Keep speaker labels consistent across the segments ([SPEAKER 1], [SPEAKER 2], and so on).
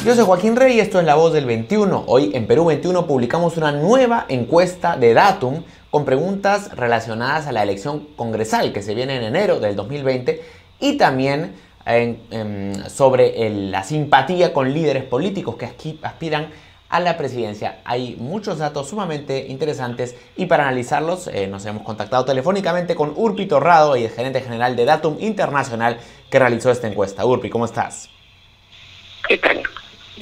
[SPEAKER 1] Yo soy Joaquín Rey y esto es La Voz del 21. Hoy en Perú 21 publicamos una nueva encuesta de Datum con preguntas relacionadas a la elección congresal que se viene en enero del 2020 y también sobre la simpatía con líderes políticos que aspiran a la presidencia. Hay muchos datos sumamente interesantes y para analizarlos nos hemos contactado telefónicamente con Urpi Torrado, y el gerente general de Datum Internacional que realizó esta encuesta. Urpi, ¿cómo estás?
[SPEAKER 2] ¿Qué tal,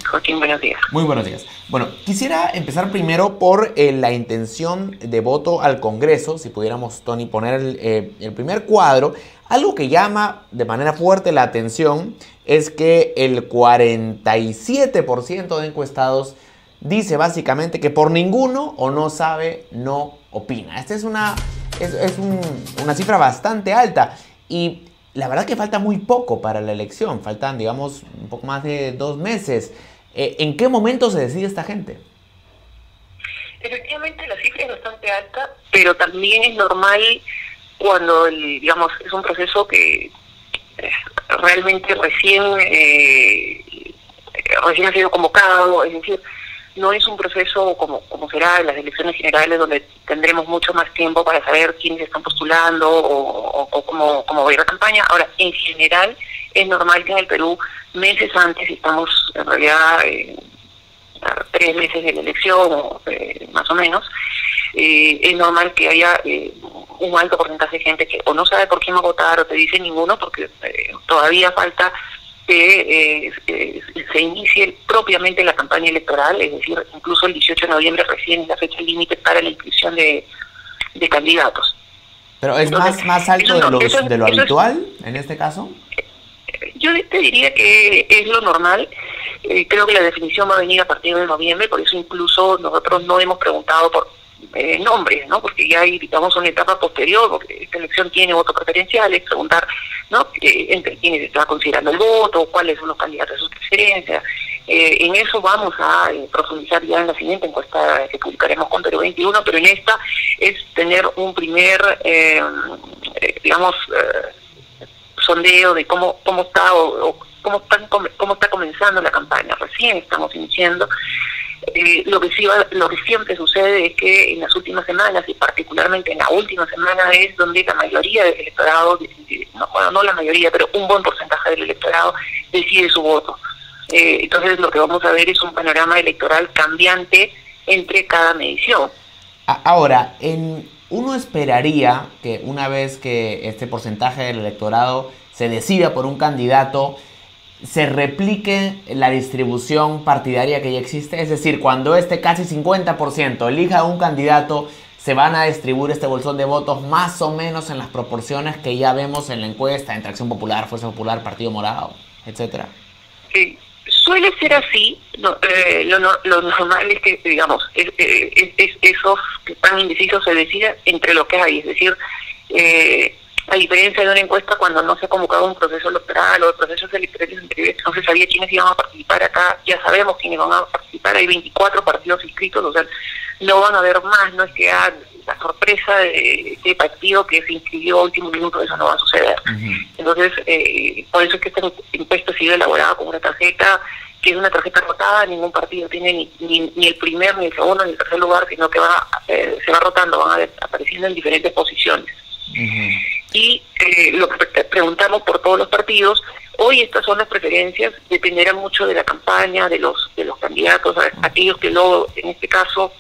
[SPEAKER 2] Joaquín? Buenos días.
[SPEAKER 1] Muy buenos días. Bueno, quisiera empezar primero por la intención de voto al Congreso. Si pudiéramos, Tony, poner el primer cuadro. Algo que llama de manera fuerte la atención es que el 47% de encuestados dice básicamente que por ninguno o no sabe, no opina. Esta es una cifra bastante alta y la verdad que falta muy poco para la elección. Faltan, digamos, un poco más de 2 meses. ¿En qué momento se decide esta gente?
[SPEAKER 2] Efectivamente, la cifra es bastante alta, pero también es normal cuando, digamos, es un proceso que realmente recién ha sido convocado, es decir, no es un proceso como será en las elecciones generales, donde tendremos mucho más tiempo para saber quiénes están postulando o cómo va a ir la campaña. Ahora, en general, es normal que en el Perú, meses antes, estamos en realidad a 3 meses de la elección, más o menos, es normal que haya un alto porcentaje de gente que o no sabe por quién va a votar o te dice ninguno, porque todavía falta que se inicie propiamente la campaña electoral, es decir, incluso el 18 de noviembre recién es la fecha límite para la inscripción de candidatos.
[SPEAKER 1] ¿Pero es más alto de lo habitual en este caso?
[SPEAKER 2] Yo te diría que es lo normal. Creo que la definición va a venir a partir de noviembre, por eso incluso nosotros no hemos preguntado por nombres, ¿no? Porque ya hay, digamos, una etapa posterior, porque esta elección tiene voto preferencial, es preguntar, ¿no? Entre quienes está considerando el voto, cuáles son los candidatos de su preferencia. En eso vamos a profundizar ya en la siguiente encuesta que publicaremos con Perú 21, pero en esta es tener un primer, sondeo de cómo está cómo está comenzando la campaña. Recién estamos iniciando. Lo que siempre sucede es que en las últimas semanas, y particularmente en la última semana, es donde la mayoría del electorado, no la mayoría, pero un buen porcentaje del electorado decide su voto. Entonces lo que vamos a ver es un panorama electoral cambiante entre cada medición.
[SPEAKER 1] Ahora, uno esperaría que una vez que este porcentaje del electorado se decida por un candidato, se replique la distribución partidaria que ya existe. Es decir, cuando casi 50% elija un candidato, se van a distribuir este bolsón de votos más o menos en las proporciones que ya vemos en la encuesta entre Acción Popular, Fuerza Popular, Partido Morado, etcétera.
[SPEAKER 2] Suele ser así. Lo normal es que, digamos, esos que están indecisos se decidan entre lo que hay. Es decir, a diferencia de una encuesta cuando no se ha convocado un proceso electoral o procesos electorales anteriores, no se sabía quiénes iban a participar. Acá ya sabemos quiénes van a participar. Hay 24 partidos inscritos, o sea, no van a haber más. No es que haya la sorpresa de partido que se inscribió a último minuto, eso no va a suceder. Entonces, por eso es que esta encuesta ha sido elaborada con una tarjeta que es una tarjeta rotada. Ningún partido tiene ni el primer, ni el segundo, ni el tercer lugar, sino que se va rotando, van apareciendo en diferentes posiciones. Y lo que preguntamos por todos los partidos, hoy estas son las preferencias, dependerá mucho de la campaña, de los candidatos, aquellos que luego, en este caso,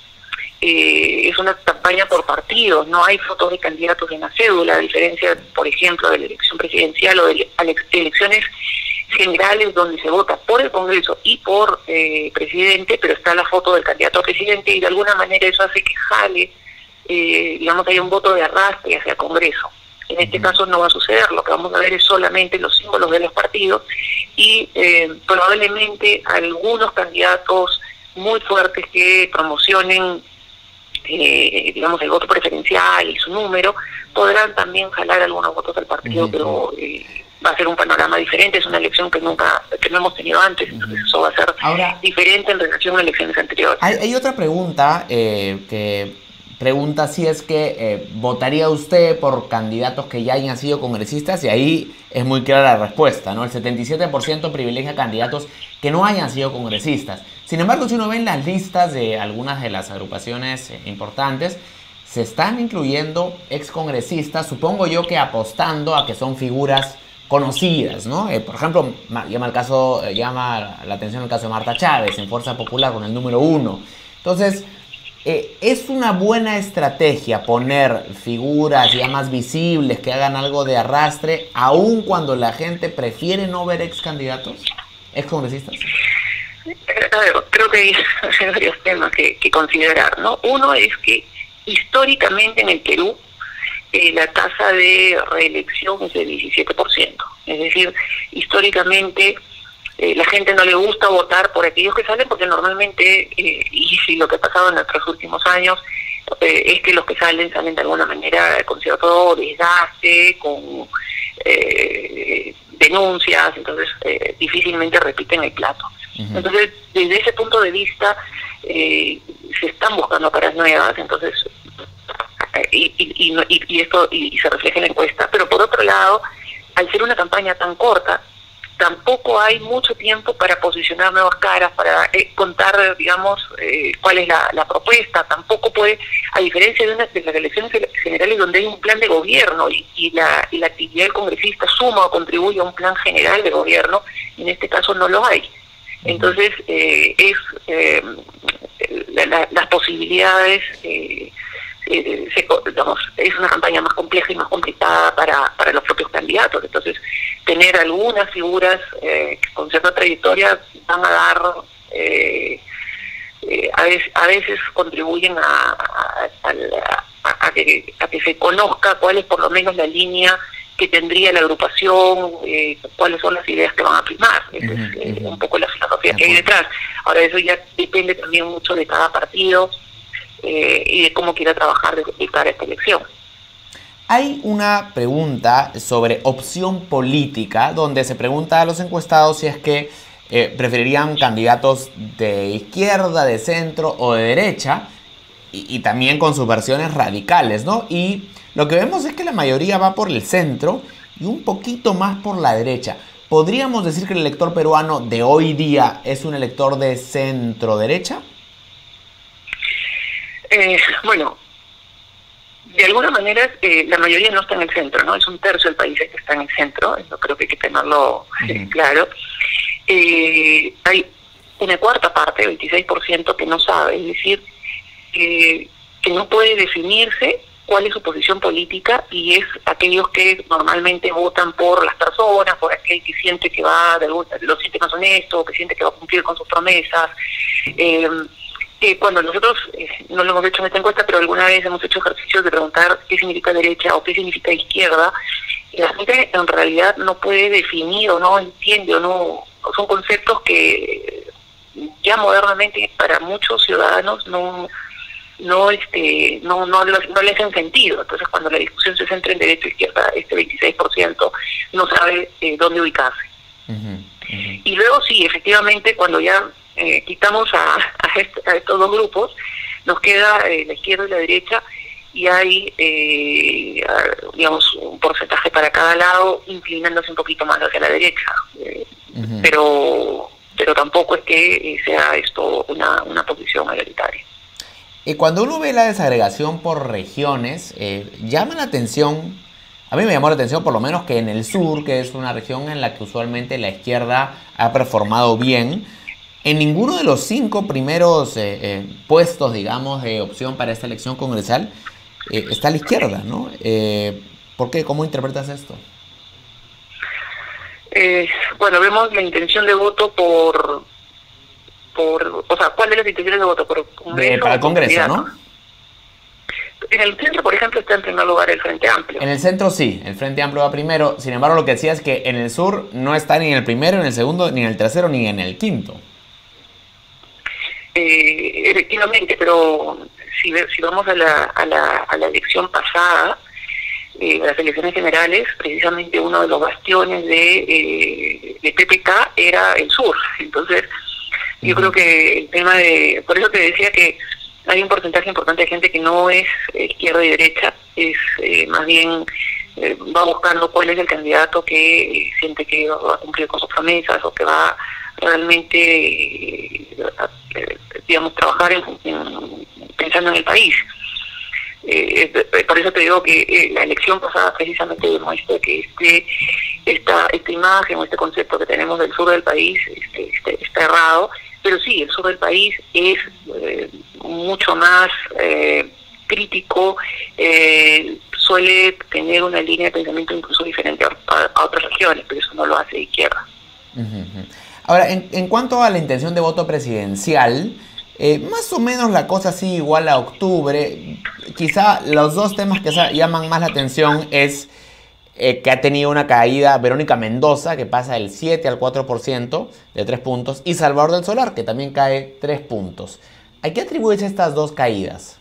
[SPEAKER 2] es una campaña por partidos, no hay fotos de candidatos en la cédula, a diferencia, por ejemplo, de la elección presidencial o de elecciones generales donde se vota por el Congreso y por presidente, pero está la foto del candidato a presidente y de alguna manera eso hace que jale, hay un voto de arrastre hacia el Congreso. En este caso no va a suceder, lo que vamos a ver es solamente los símbolos de los partidos y probablemente algunos candidatos muy fuertes que promocionen el voto preferencial y su número, podrán también jalar algunos votos del partido, pero va a ser un panorama diferente. Es una elección que no hemos tenido antes, entonces eso va a ser diferente en relación a elecciones anteriores.
[SPEAKER 1] Hay otra pregunta que pregunta si es que votaría usted por candidatos que ya hayan sido congresistas, y ahí es muy clara la respuesta, ¿no? El 77% privilegia candidatos que no hayan sido congresistas. Sin embargo, si uno ve en las listas de algunas de las agrupaciones importantes, se están incluyendo excongresistas, supongo yo que apostando a que son figuras conocidas, ¿no? Por ejemplo, llama la atención el caso de Marta Chávez en Fuerza Popular con el número 1. Entonces, ¿es una buena estrategia poner figuras ya más visibles que hagan algo de arrastre, aun cuando la gente prefiere no ver ex candidatos, ex congresistas?
[SPEAKER 2] A ver, creo que hay varios temas que considerar, ¿no? Uno es que históricamente en el Perú la tasa de reelección es del 17%. Es decir, históricamente la gente no le gusta votar por aquellos que salen porque normalmente, y si lo que ha pasado en nuestros últimos años, es que los que salen de alguna manera con cierto desgaste, con denuncias, entonces difícilmente repiten el plato. Uh-huh. Entonces, desde ese punto de vista, se están buscando caras nuevas, entonces y se refleja en la encuesta. Pero por otro lado, al ser una campaña tan corta, tampoco hay mucho tiempo para posicionar nuevas caras, para contar, digamos, cuál es la propuesta. Tampoco puede, a diferencia de las elecciones generales donde hay un plan de gobierno y la actividad del congresista suma o contribuye a un plan general de gobierno, en este caso no lo hay. Entonces, las posibilidades, digamos, es una campaña más compleja y más complicada para los propios candidatos. Entonces, tener algunas figuras con cierta trayectoria van a dar, a veces contribuyen a que se conozca cuál es por lo menos la línea que tendría la agrupación, cuáles son las ideas que van a primar. Esa es un poco la filosofía que hay detrás. Ahora, eso ya depende también mucho de cada partido y de cómo quiera trabajar de cara a esta elección.
[SPEAKER 1] Hay una pregunta sobre opción política, donde se pregunta a los encuestados si es que preferirían candidatos de izquierda, de centro o de derecha, y también con sus versiones radicales, ¿no? Y lo que vemos es que la mayoría va por el centro y un poquito más por la derecha. ¿Podríamos decir que el elector peruano de hoy día es un elector de centro-derecha?
[SPEAKER 2] Bueno, de alguna manera la mayoría no está en el centro, ¿no? Es un tercio del país que está en el centro, eso creo que hay que tenerlo claro. Hay una cuarta parte, 26%, que no sabe, es decir, que no puede definirse cuál es su posición política, y es aquellos que normalmente votan por las personas, por aquel que siente que lo siente más honesto, que siente que va a cumplir con sus promesas. Cuando nosotros no lo hemos hecho en esta encuesta, pero alguna vez hemos hecho ejercicios de preguntar qué significa derecha o qué significa izquierda, y la gente en realidad no puede definir o no entiende o no, son conceptos que ya modernamente para muchos ciudadanos no le hacen sentido. Entonces, cuando la discusión se centra en derecha o izquierda, este 26% no sabe dónde ubicarse. Y luego sí, efectivamente, cuando ya quitamos a estos dos grupos, nos queda la izquierda y la derecha, y hay digamos un porcentaje para cada lado, inclinándose un poquito más hacia la derecha, pero tampoco es que sea esto una posición mayoritaria.
[SPEAKER 1] Cuando uno ve la desagregación por regiones, llama la atención, a mí me llamó la atención por lo menos que en el sur, que es una región en la que usualmente la izquierda ha performado bien, en ninguno de los 5 primeros puestos, digamos, de opción para esta elección congresal está la izquierda, ¿no? ¿Por qué? ¿Cómo interpretas esto?
[SPEAKER 2] Bueno, vemos la intención de voto o sea, ¿cuál es la intención de voto? ¿Por Congreso?
[SPEAKER 1] Para el Congreso, ¿no?
[SPEAKER 2] En el centro, por ejemplo, está en primer lugar el Frente Amplio.
[SPEAKER 1] En el centro sí, el Frente Amplio va primero. Sin embargo, lo que decía es que en el sur no está ni en el primero, ni en el segundo, ni en el tercero, ni en el quinto.
[SPEAKER 2] Efectivamente, pero si vamos a la elección pasada, las elecciones generales, precisamente uno de los bastiones de PPK era el sur. Entonces, yo creo que el tema por eso te decía que hay un porcentaje importante de gente que no es izquierda y derecha, es más bien va buscando cuál es el candidato que siente que va a cumplir con sus promesas o que va realmente, digamos, trabajar pensando en el país. Por eso te digo que la elección pasada precisamente demuestra que esta imagen o este concepto que tenemos del sur del país está errado, pero sí, el sur del país es mucho más crítico, suele tener una línea de pensamiento incluso diferente a otras regiones, pero eso no lo hace de izquierda.
[SPEAKER 1] Ahora, en cuanto a la intención de voto presidencial, más o menos la cosa sigue igual a octubre. Quizá los dos temas que llaman más la atención es que ha tenido una caída Verónica Mendoza, que pasa del 7 al 4% de 3 puntos, y Salvador del Solar, que también cae 3 puntos. ¿A qué atribuyes estas dos caídas?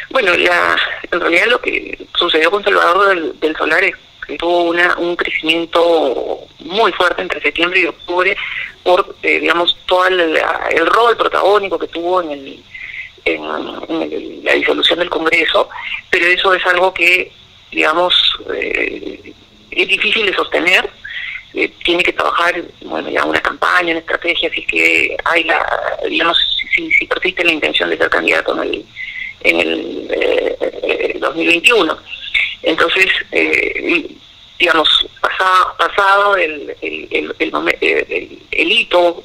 [SPEAKER 2] Bueno, en realidad lo que sucedió con Salvador del Solar es que tuvo un crecimiento muy fuerte entre septiembre y octubre por, digamos, todo el rol protagónico que tuvo en la disolución del Congreso, pero eso es algo que, digamos, es difícil de sostener. Tiene que trabajar, bueno, ya una campaña, una estrategia, así que hay digamos, si persiste la intención de ser candidato en el 2021. Entonces, digamos, pasado el hito,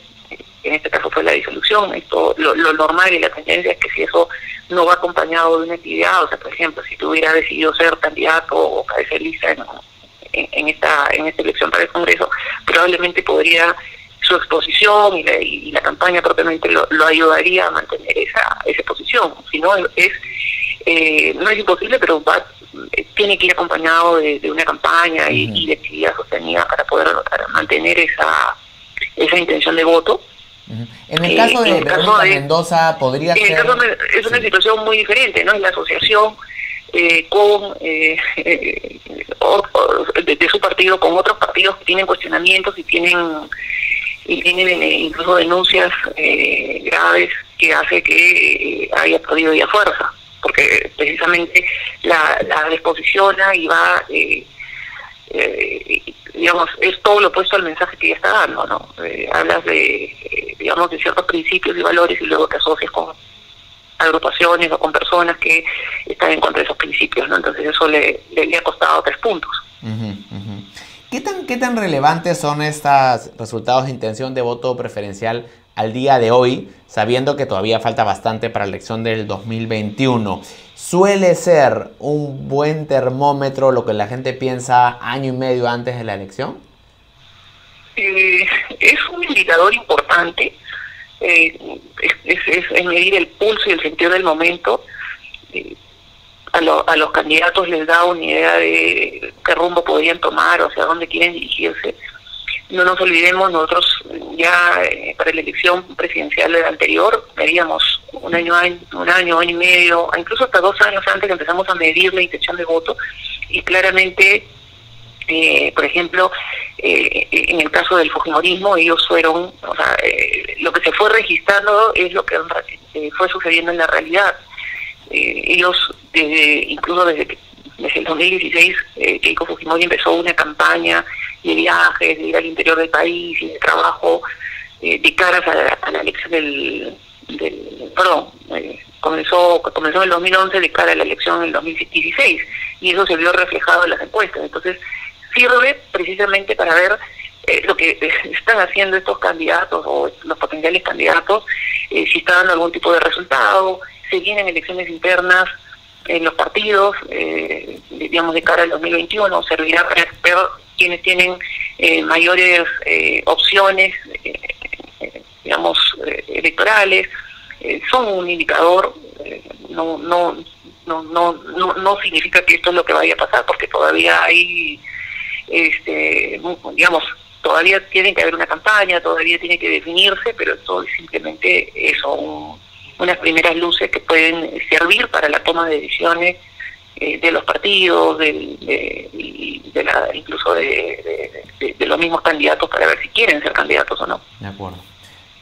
[SPEAKER 2] en este caso fue la disolución, lo normal y la tendencia es que si eso no va acompañado de una actividad, o sea, por ejemplo, si tú hubieras decidido ser candidato o cabeza de lista en esta elección para el Congreso, probablemente su exposición y la campaña propiamente lo ayudaría a mantener esa posición. Si no, no es imposible, pero tiene que ir acompañado de una campaña y de actividad sostenida para mantener esa intención de voto.
[SPEAKER 1] En el caso de Verónica Mendoza podría ser...
[SPEAKER 2] Es una situación muy diferente, ¿no? Es la asociación de su partido con otros partidos que tienen cuestionamientos y tienen incluso denuncias graves que hace que haya perdido ya fuerza, porque precisamente la desposiciona y va, digamos, es todo lo opuesto al mensaje que ella está dando, ¿no? Hablas digamos, de ciertos principios y valores y luego te asocias con agrupaciones o con personas que están en contra de esos principios, ¿no? Entonces eso le ha costado 3 puntos.
[SPEAKER 1] ¿Qué tan relevantes son estos resultados de intención de voto preferencial al día de hoy, sabiendo que todavía falta bastante para la elección del 2021? ¿Suele ser un buen termómetro lo que la gente piensa año y medio antes de la elección?
[SPEAKER 2] Es un indicador importante, es medir el pulso y el sentido del momento. A los candidatos les da una idea de qué rumbo podrían tomar o hacia dónde quieren dirigirse. No nos olvidemos, nosotros ya para la elección presidencial anterior medíamos un año y medio, incluso hasta 2 años antes que empezamos a medir la intención de voto, y claramente, por ejemplo, en el caso del fujimorismo, ellos fueron, o sea, lo que se fue registrando es lo que fue sucediendo en la realidad. Ellos, incluso desde el 2016, Keiko Fujimori empezó una campaña de viajes, de ir al interior del país y de trabajo de caras a la elección comenzó en el 2011 de cara a la elección en el 2016, y eso se vio reflejado en las encuestas. Entonces sirve precisamente para ver lo que están haciendo estos candidatos o los potenciales candidatos, si está dando algún tipo de resultado, se vienen elecciones internas en los partidos, digamos, de cara al 2021, servirá para ver quienes tienen mayores opciones, digamos, electorales. Son un indicador, no significa que esto es lo que vaya a pasar, porque todavía hay, digamos, todavía tiene que haber una campaña, todavía tiene que definirse, pero esto es simplemente eso, unas primeras luces que pueden servir para la toma de decisiones de los partidos, incluso de los mismos candidatos, para ver si quieren ser candidatos o no.
[SPEAKER 1] De acuerdo.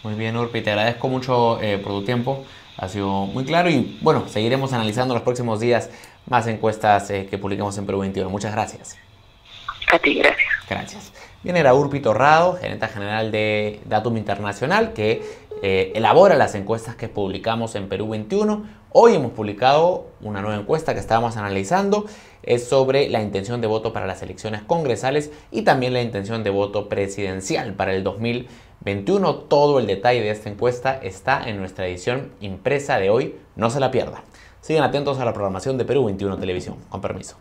[SPEAKER 1] Muy bien, Urpi, te agradezco mucho por tu tiempo. Ha sido muy claro y bueno, seguiremos analizando los próximos días más encuestas que publiquemos en Perú 21. Muchas gracias.
[SPEAKER 2] A ti, gracias.
[SPEAKER 1] Gracias. Bien, era Urpi Torrado, gerente general de Datum Internacional, que elabora las encuestas que publicamos en Perú 21. Hoy hemos publicado una nueva encuesta que estábamos analizando. Es sobre la intención de voto para las elecciones congresales y también la intención de voto presidencial para el 2021. Todo el detalle de esta encuesta está en nuestra edición impresa de hoy. No se la pierda. Sigan atentos a la programación de Perú 21 Televisión. Con permiso.